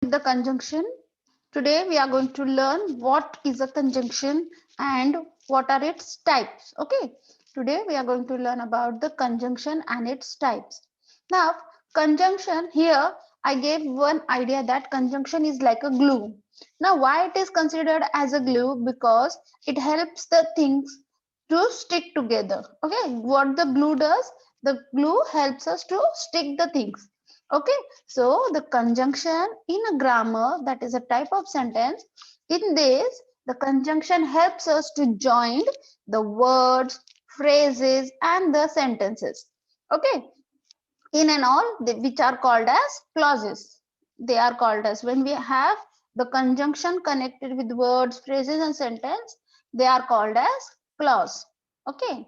The conjunction. Today we are going to learn what is a conjunction and what are its types. Okay. Today we are going to learn about the conjunction and its types. Now, conjunction here I gave one idea that conjunction is like a glue. Now, why it is considered as a glue? Because it helps the things to stick together. Okay. What the glue does? The glue helps us to stick the things. Okay, so the conjunction in a grammar, that is a type of sentence. In this, the conjunction helps us to join the words, phrases, and the sentences. Okay, in and all, which are called as clauses. They are called as when we have the conjunction connected with words, phrases, and sentence, they are called as clause. Okay.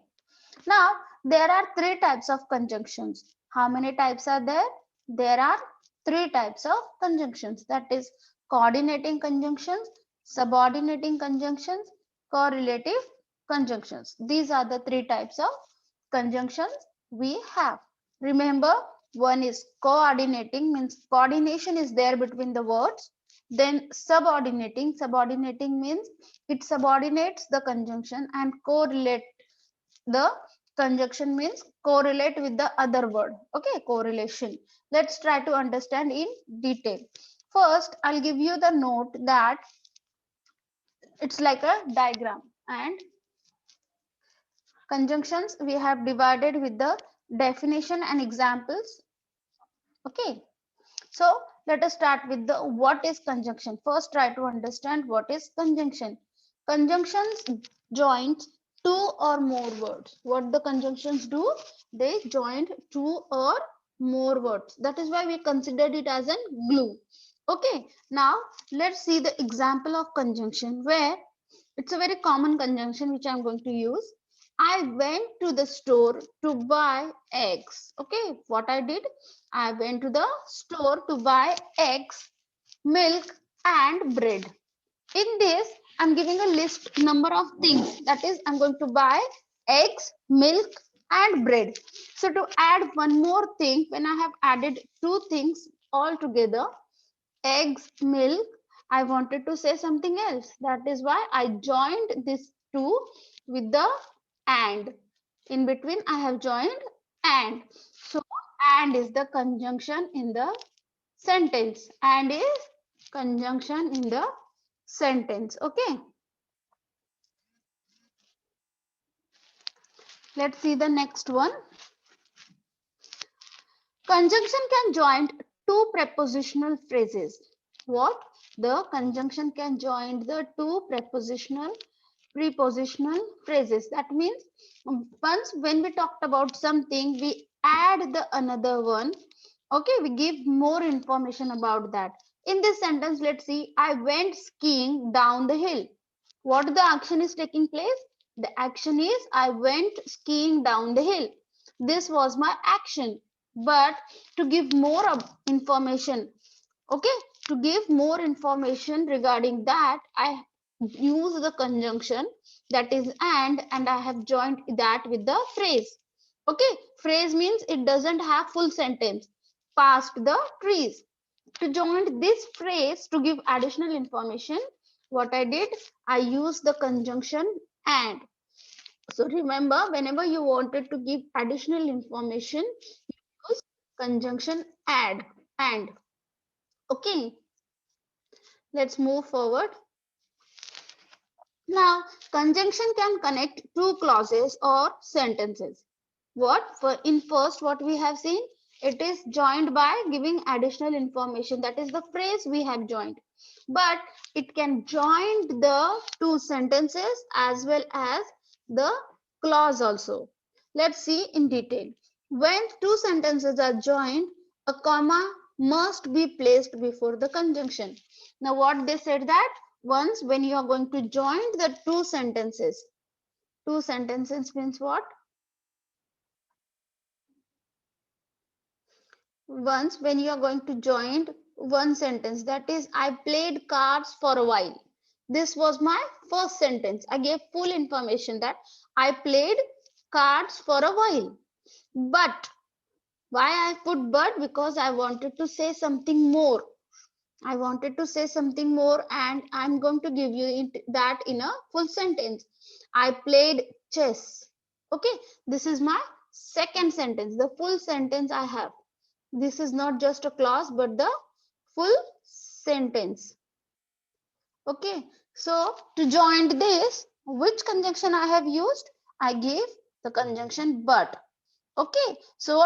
Now, there are three types of conjunctions. How many types are there? There are three types of conjunctions. That is coordinating conjunctions, subordinating conjunctions, correlative conjunctions. These are the three types of conjunctions we have. Remember, one is coordinating, means coordination is there between the words. Then subordinating means it subordinates the conjunction, and correlate, the conjunction means correlate with the other word. Okay, correlation. Let's try to understand in detail. First, I'll give you the note that it's like a diagram, and conjunctions we have divided with the definition and examples. Okay, so let us start with the what is conjunction. First, try to understand what is conjunction. Conjunctions joins two or more words. What the conjunctions do? They joined two or more words. That is why we considered it as a glue. Okay, now let's see the example of conjunction where it's a very common conjunction which I'm going to use. I went to the store to buy eggs. Okay, what I did? I went to the store to buy eggs, milk, and bread. In this, I'm giving a list number of things. That is, I'm going to buy eggs, milk, and bread. So to add one more thing, when I have added two things all together, eggs, milk, I wanted to say something else. That is why I joined this two with the and. In between, I have joined and. So, and is the conjunction in the sentence. And is conjunction in the sentence. Okay. Let's see the next one. Conjunction can join two prepositional phrases. What? The conjunction can join the two prepositional phrases. That means once when we talked about something, we add the another one. Okay, we give more information about that. In this sentence, let's see, I went skiing down the hill. What the action is taking place? The action is I went skiing down the hill. This was my action. But to give more information, okay, to give more information regarding that, I use the conjunction, that is and I have joined that with the phrase. Okay, phrase means it doesn't have full sentence. Past the trees. To join this phrase to give additional information, what I did, I used the conjunction and. So remember, whenever you wanted to give additional information, use conjunction add and. Okay, let's move forward. Now, conjunction can connect two clauses or sentences. What? For in first, what we have seen, it is joined by giving additional information. That is the phrase we have joined. But it can join the two sentences as well as the clause also. Let's see in detail. When two sentences are joined, a comma must be placed before the conjunction. Now, what they said that once when you are going to join the two sentences means what? Once when you are going to join one sentence, that is I played cards for a while. This was my first sentence. I gave full information that I played cards for a while. But why I put but? Because I wanted to say something more. I wanted to say something more and I'm going to give you that in a full sentence. I played chess. Okay, this is my second sentence, the full sentence I have. This is not just a clause but the full sentence. Okay, so to join this, which conjunction I have used? I gave the conjunction but. Okay, so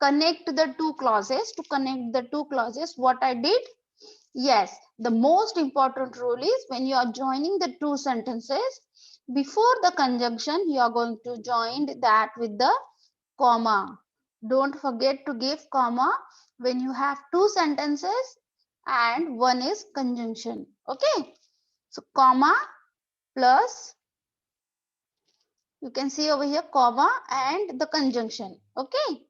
connect the two clauses. To connect the two clauses, what I did? Yes, the most important rule is when you are joining the two sentences, before the conjunction, you are going to join that with the comma. Don't forget to give comma when you have two sentences and one is conjunction. Okay, so comma plus, you can see over here comma and the conjunction. Okay,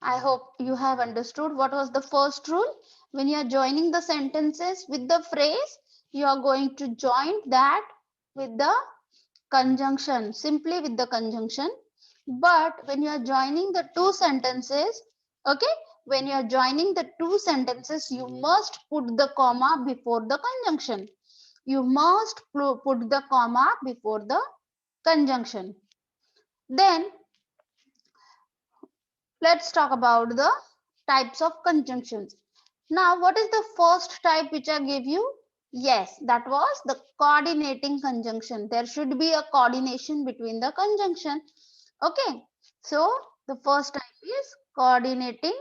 I hope you have understood what was the first rule. When you are joining the sentences with the phrase, you are going to join that with the conjunction, simply with the conjunction. But when you are joining the two sentences, okay, when you are joining the two sentences, you must put the comma before the conjunction. You must put the comma before the conjunction. Then let's talk about the types of conjunctions. Now, what is the first type which I gave you? Yes, that was the coordinating conjunction. There should be a coordination between the conjunction. Okay, so the first type is coordinating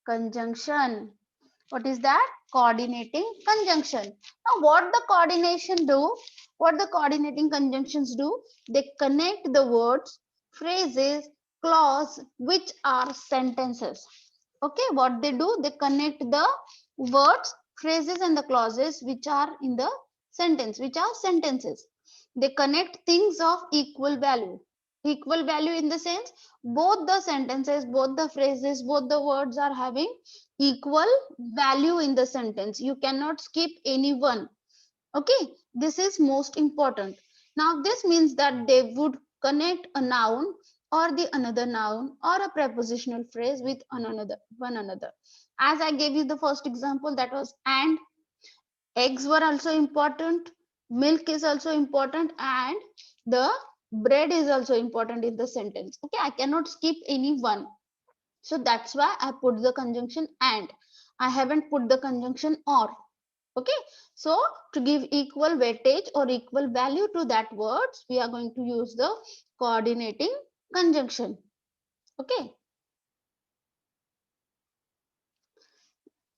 conjunction. What is that? Coordinating conjunction. Now, what the coordination do? What the coordinating conjunctions do? They connect the words, phrases, clause which are sentences. Okay, what they do? They connect the words, phrases and the clauses which are in the sentence, which are sentences. They connect things of equal value. Equal value in the sense both the sentences, both the phrases, both the words are having equal value in the sentence. You cannot skip any one. Okay, this is most important. Now this means that they would connect a noun or the another noun or a prepositional phrase with one another. As I gave you the first example, that was and. Eggs were also important, milk is also important, and the bread is also important in the sentence. Okay, I cannot skip any one. So that's why I put the conjunction and. I haven't put the conjunction or. Okay, so to give equal weightage or equal value to that words, we are going to use the coordinating conjunction. Okay,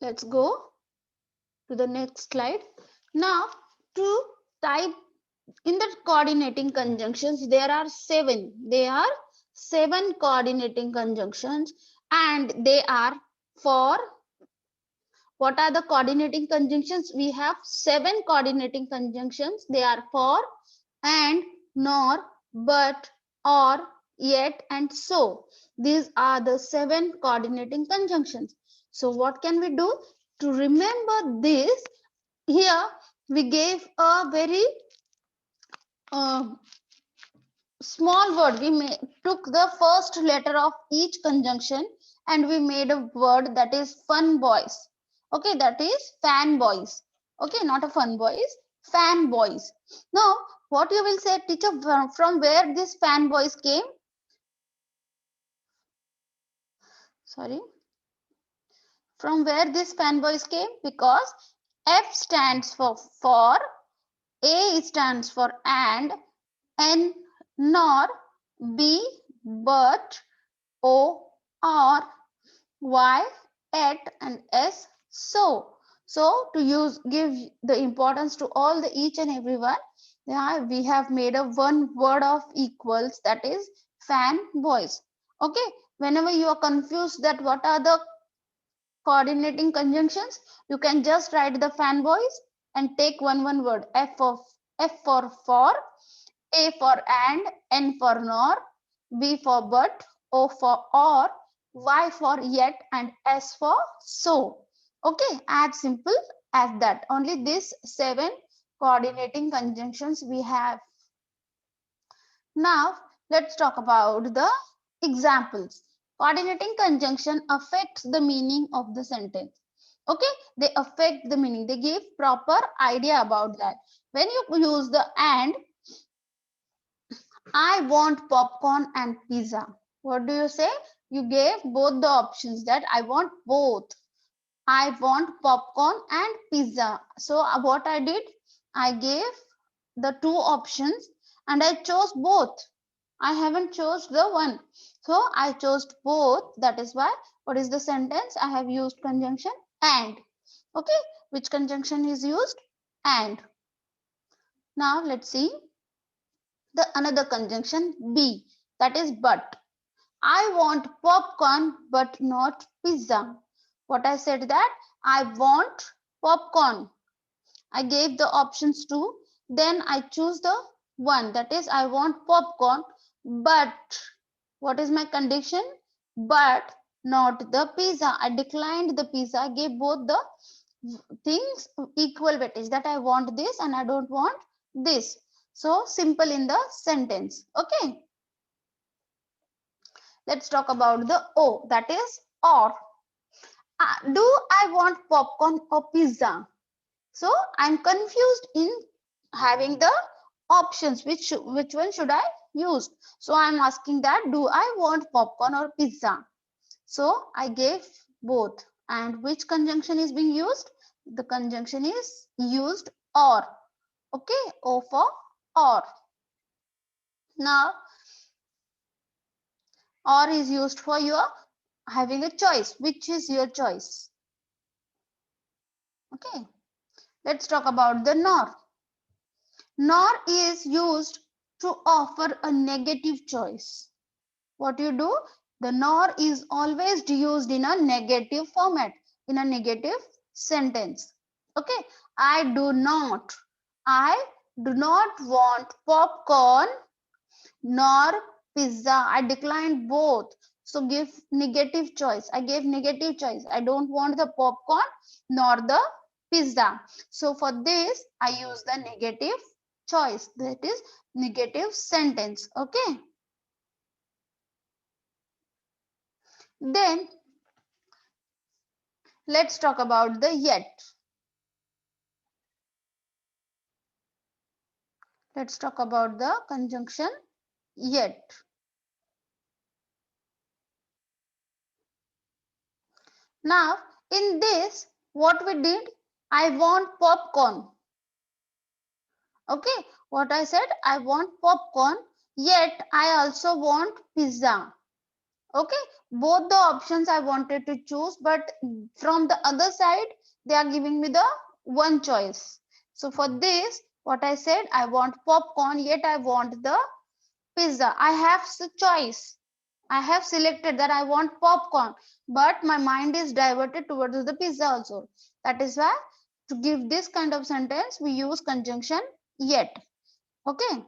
let's go to the next slide. Now, to type in the coordinating conjunctions, there are seven. There are seven coordinating conjunctions, and they are for. What are the coordinating conjunctions? We have seven coordinating conjunctions. They are for, and, nor, but, or, yet, and so. These are the seven coordinating conjunctions. So what can we do? To remember this, here we gave a very small word. We took the first letter of each conjunction and we made a word that is fun boys. Okay, that is fan boys. Okay, not a fun boys, fan boys. Now, what you will say, teacher, from where this fan boys came? Sorry, from where this fan boys came? Because F stands for, A stands for and, N nor, B but, O or, Y at, and S so. So to give the importance to all the each and every one, we have made a one word of equals, that is fan boys. Okay, whenever you are confused that what are the coordinating conjunctions, you can just write the fan boys and take one word. F for, A for and, N for nor, B for but, O for or, Y for yet, and S for so. Okay, as simple as that. Only these seven coordinating conjunctions we have. Now let's talk about the examples. Coordinating conjunction affects the meaning of the sentence. Okay, they affect the meaning. They give proper idea about that. When you use the and, I want popcorn and pizza. What do you say? You gave both the options that I want both. I want popcorn and pizza. So what I did, I gave the two options and I chose both. I haven't chose the one. So I chose both. That is why, what is the sentence? I have used conjunction and. Okay, which conjunction is used? And. Now let's see the another conjunction be, that is but. I want popcorn but not pizza. What I said that I want popcorn. I gave the options to, then I choose the one, that is I want popcorn, but what is my condition? But not the pizza. I declined the pizza. I gave both the things equal weightage, that I want this and I don't want this. So simple in the sentence. Okay. Let's talk about the O, that is or. Do I want popcorn or pizza? So I'm confused in having the options. Which one should I use? So I'm asking that, do I want popcorn or pizza? So I gave both. And which conjunction is being used? The conjunction is used or. Okay, O for or. Now or is used for your having a choice. Which is your choice? Okay. Let's talk about the nor. Nor is used to offer a negative choice. What you do? The nor is always used in a negative format, in a negative sentence. Okay. I do not want popcorn nor pizza. I declined both. So give negative choice. I gave negative choice. I don't want the popcorn nor the pizza. So for this, I use the negative choice. That is negative sentence. Okay. Then let's talk about the yet. Let's talk about the conjunction yet. Now, in this, what we did, I want popcorn. Okay, what I said, I want popcorn, yet I also want pizza. Okay, both the options I wanted to choose, but from the other side, they are giving me the one choice. So for this, what I said, I want popcorn, yet I want the pizza. I have the choice. I have selected that I want popcorn, but my mind is diverted towards the pizza also. That is why to give this kind of sentence, we use conjunction yet. Okay.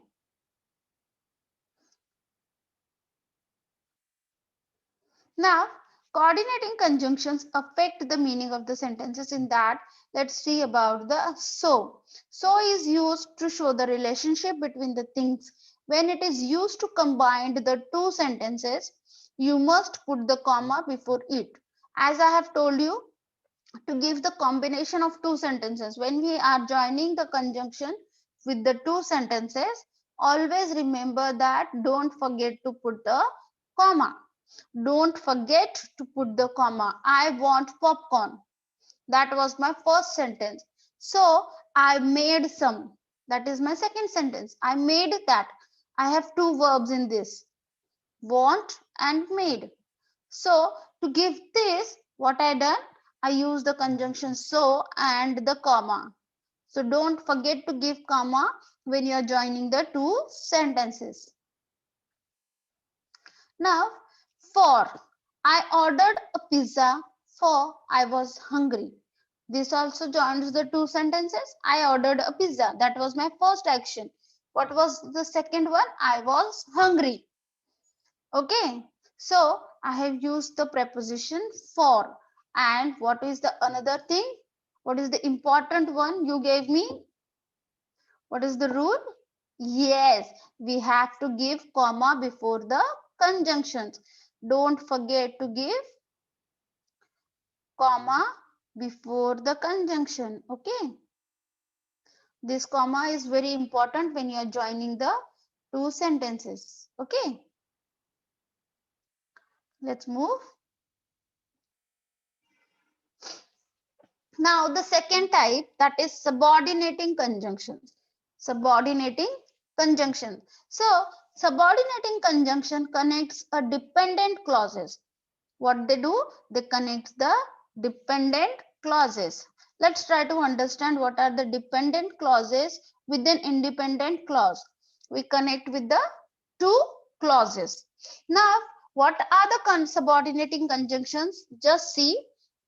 Now, coordinating conjunctions affect the meaning of the sentences. In that, let's see about the so. So is used to show the relationship between the things. When it is used to combine the two sentences, you must put the comma before it. As I have told you, to give the combination of two sentences, when we are joining the conjunction with the two sentences, always remember that don't forget to put the comma. Don't forget to put the comma. I want popcorn. That was my first sentence. So I made some. That is my second sentence. I made that. I have two verbs in this, want and made. So to give this, what I done, I use the conjunction so and the comma. So don't forget to give comma when you are joining the two sentences. Now, for, I ordered a pizza for I was hungry. This also joins the two sentences. I ordered a pizza. That was my first action. What was the second one? I was hungry. Okay. So I have used the preposition for. And what is the another thing? What is the important one you gave me? What is the rule? Yes, we have to give comma before the conjunctions. Don't forget to give comma before the conjunction. Okay. This comma is very important when you are joining the two sentences. Okay. Let's move. Now the second type, that is subordinating conjunctions. Subordinating conjunction. So subordinating conjunction connects a dependent clauses. What they do? They connect the dependent clauses. Let's try to understand what are the dependent clauses with an independent clause. We connect with the two clauses. Now, what are the subordinating conjunctions? Just see: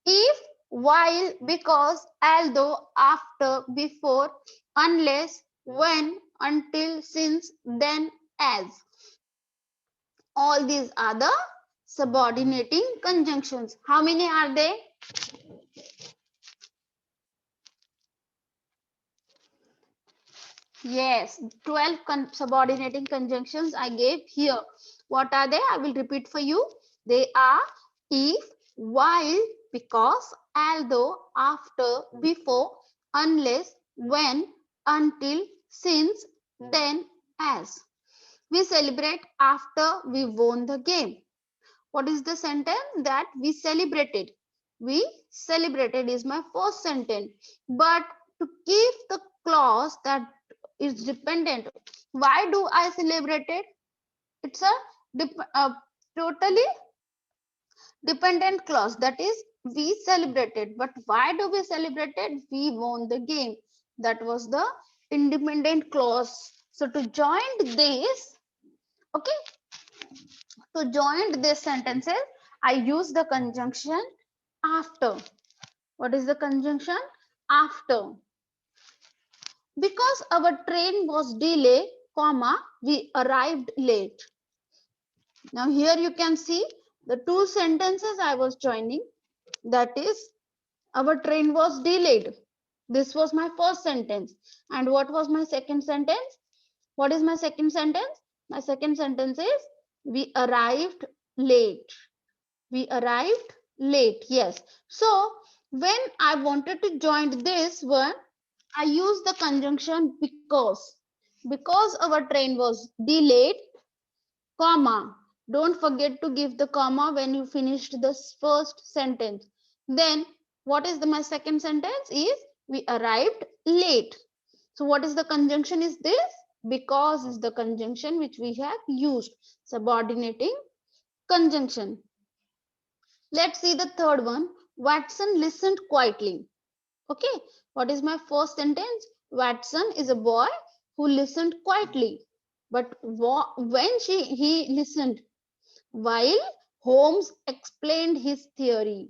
if, while, because, although, after, before, unless, when, until, since, then, as. All these are the subordinating conjunctions. How many are they? Yes, 12 subordinating conjunctions I gave here. What are they? I will repeat for you. They are if, while, because, although, after, before, unless, when, until, since, then, as. We celebrate after we won the game. What is the sentence? That we celebrated. We celebrated is my first sentence. But to keep the clause that is dependent, why do I celebrated? It's a totally dependent clause. That is, we celebrated. But why do we celebrated? We won the game. That was the independent clause. So to join this, okay, to join these sentences, I use the conjunction after. What is the conjunction? After. Because our train was delayed, comma, we arrived late. Now here you can see the two sentences I was joining. That is, our train was delayed. This was my first sentence. And what was my second sentence? What is my second sentence? My second sentence is, we arrived late. We arrived late. Yes. So when I wanted to join this one, I use the conjunction because. Because our train was delayed, comma. Don't forget to give the comma when you finished the first sentence. Then what is my second sentence is, we arrived late. So what is the conjunction is this? Because is the conjunction which we have used. Subordinating conjunction. Let's see the third one. Watson listened quietly. Okay, what is my first sentence? Watson is a boy who listened quietly. But when he listened, while Holmes explained his theory.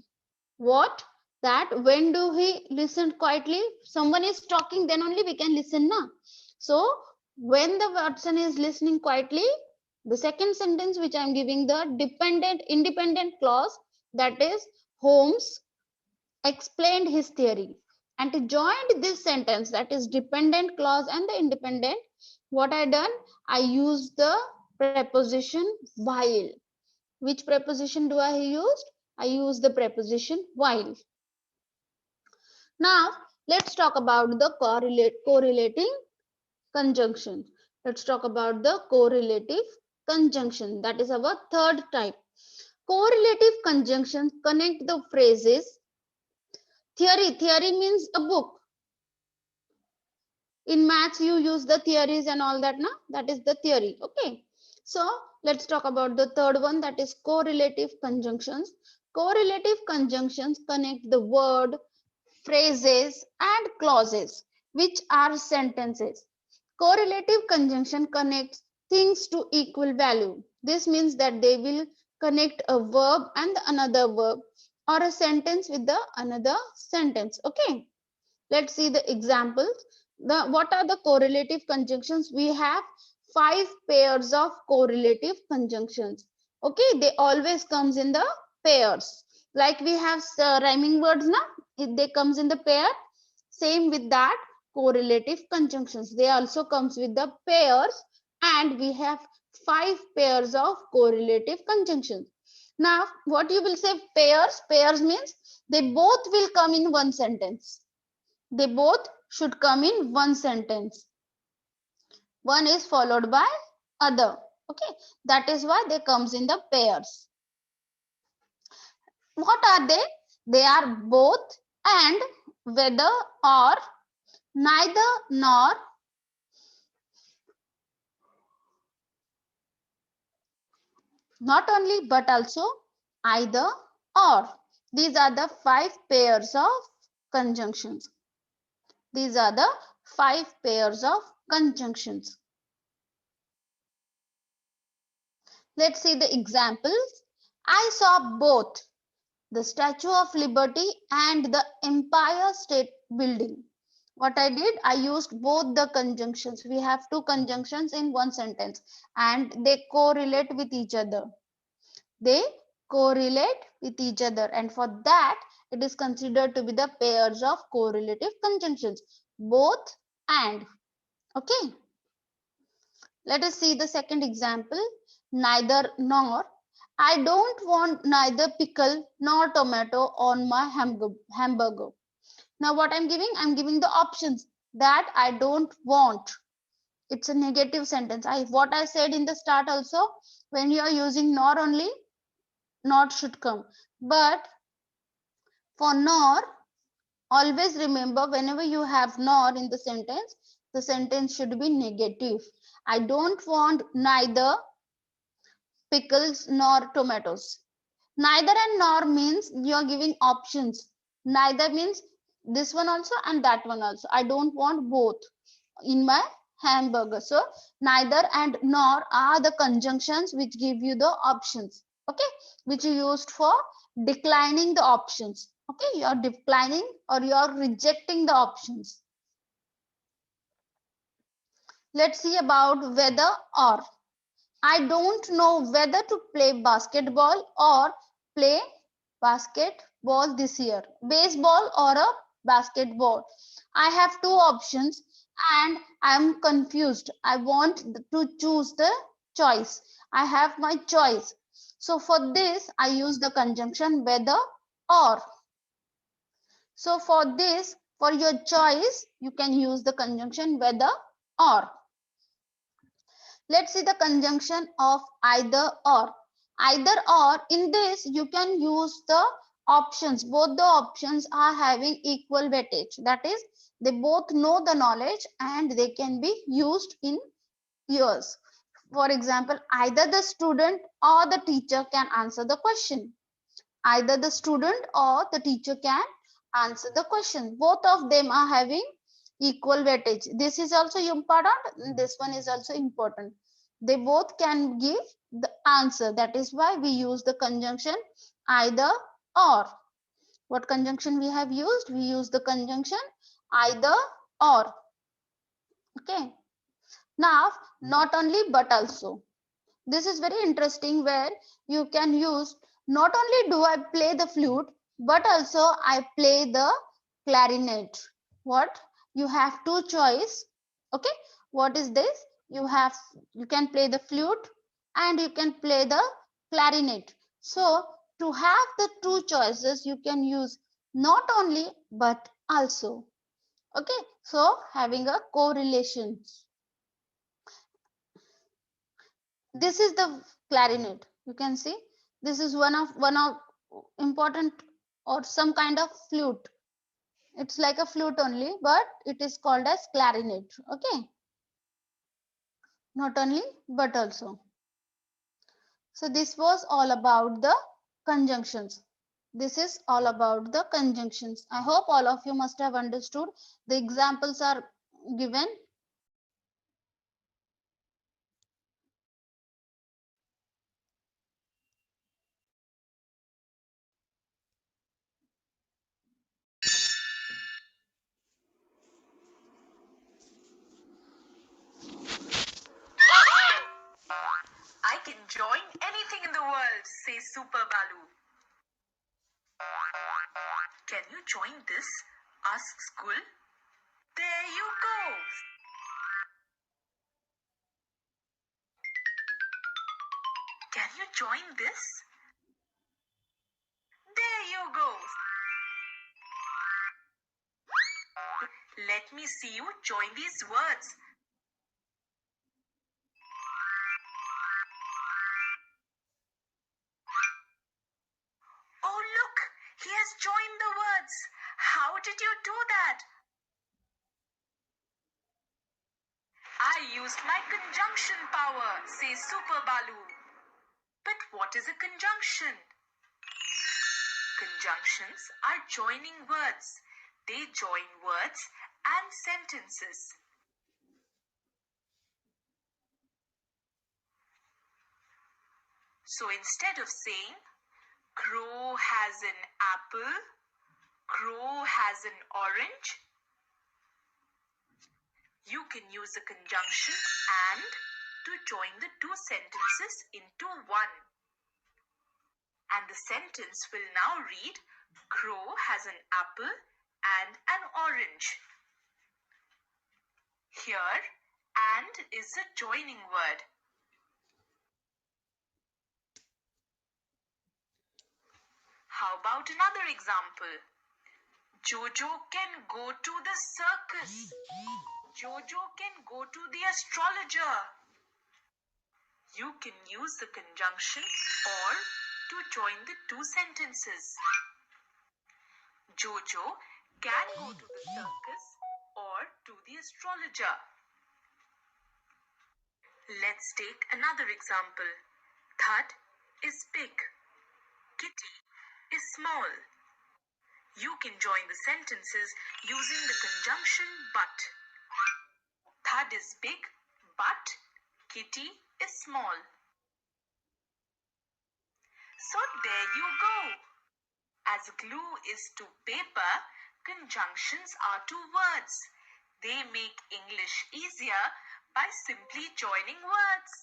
What? That when do he listen quietly? Someone is talking, then only we can listen now. So when the Watson is listening quietly, the second sentence which I am giving the independent clause, that is, Holmes explained his theory. And to join this sentence, that is dependent clause and the independent, what I done? I used the preposition while. Which preposition do I use? I use the preposition while. Now, let's talk about the correlating conjunction. Let's talk about the correlative conjunction. That is our third type. Correlative conjunctions connect the phrases. Theory means a book. In maths, you use the theories and all that, na? That is the theory. Okay. So let's talk about the third one, that is correlative conjunctions. Correlative conjunctions connect the word, phrases, and clauses, which are sentences. Correlative conjunction connects things to equal value. This means that they will connect a verb and another verb, or a sentence with the another sentence. Okay. Let's see the examples. What are the correlative conjunctions? We have 5 pairs of correlative conjunctions. Okay, they always comes in the pairs. Like we have rhyming words now, they comes in the pair. Same with that, correlative conjunctions. They also comes with the pairs, and we have 5 pairs of correlative conjunctions. Now, what you will say pairs? Pairs means they both will come in one sentence. They both should come in one sentence. One is followed by other. Okay, that is why they comes in the pairs. What are they? They are both and, whether or, neither nor, not only but also, either or. These are the 5 pairs of conjunctions. These are the 5 pairs of conjunctions. Let's see the examples. I saw both the Statue of Liberty and the Empire State Building. What I did, I used both the conjunctions. We have 2 conjunctions in one sentence and they correlate with each other. They correlate with each other, and for that it is considered to be the pairs of correlative conjunctions, both and. Okay, let us see the second example. Neither nor. I don't want neither pickle nor tomato on my hamburger. Now what I'm giving the options that I don't want. It's a negative sentence. What I said in the start also, when you are using nor only, not should come. But for nor, always remember whenever you have nor in the sentence should be negative. I don't want neither pickles nor tomatoes. Neither and nor means you are giving options. Neither means this one also and that one also. I don't want both in my hamburger. So neither and nor are the conjunctions which give you the options. Okay, which you used for declining the options. Okay, you are declining or you are rejecting the options. Let's see about whether or. I don't know whether to play basketball or play basketball this year. Baseball or a basketball. I have 2 options and I am confused. I want to choose the choice. I have my choice. So for this, I use the conjunction whether or. So for this, for your choice, you can use the conjunction whether or. Let's see the conjunction of either or. Either or, in this you can use the options. Both the options are having equal weightage. That is, they both know the knowledge and they can be used in yours. For example, either the student or the teacher can answer the question. Either the student or the teacher can answer the question. Both of them are having equal weightage. This is also important. This one is also important. They both can give the answer. That is why we use the conjunction either or. What conjunction we have used? We use the conjunction either or. Okay. Now, not only but also. This is very interesting where you can use, not only do I play the flute, but also I play the clarinet. What? You have 2 choice. Okay. What is this? You can play the flute and you can play the clarinet. So to have the 2 choices, you can use not only but also. Okay. So having a correlation. This is the clarinet. You can see this is one of important or some kind of flute. It's like a flute only, but it is called as clarinet. Okay, not only but also. So this was all about the conjunctions. This is all about the conjunctions. I hope all of you must have understood. The examples are given. I can join anything in the world, says Super Balu. Can you join this? Asks Gul. There you go. Can you join this? you go. Let me see you join these words. Oh, look, he has joined the words. How did you do that? I used my conjunction power, says Super Balu. But what is a conjunction? Conjunctions are joining words. They join words and sentences. So instead of saying, crow has an apple, crow has an orange, you can use the conjunction and to join the two sentences into one. And the sentence will now read, crow has an apple and an orange. Here, and is a joining word. How about another example? Jojo can go to the circus. Jojo can go to the astrologer. You can use the conjunction or to join the two sentences. Jojo can go to the circus or to the astrologer. Let's take another example. Thud is big. Kitty is small. You can join the sentences using the conjunction but. Thud is big, but Kitty is small. So there you go. As glue is to paper, conjunctions are to words. They make English easier by simply joining words.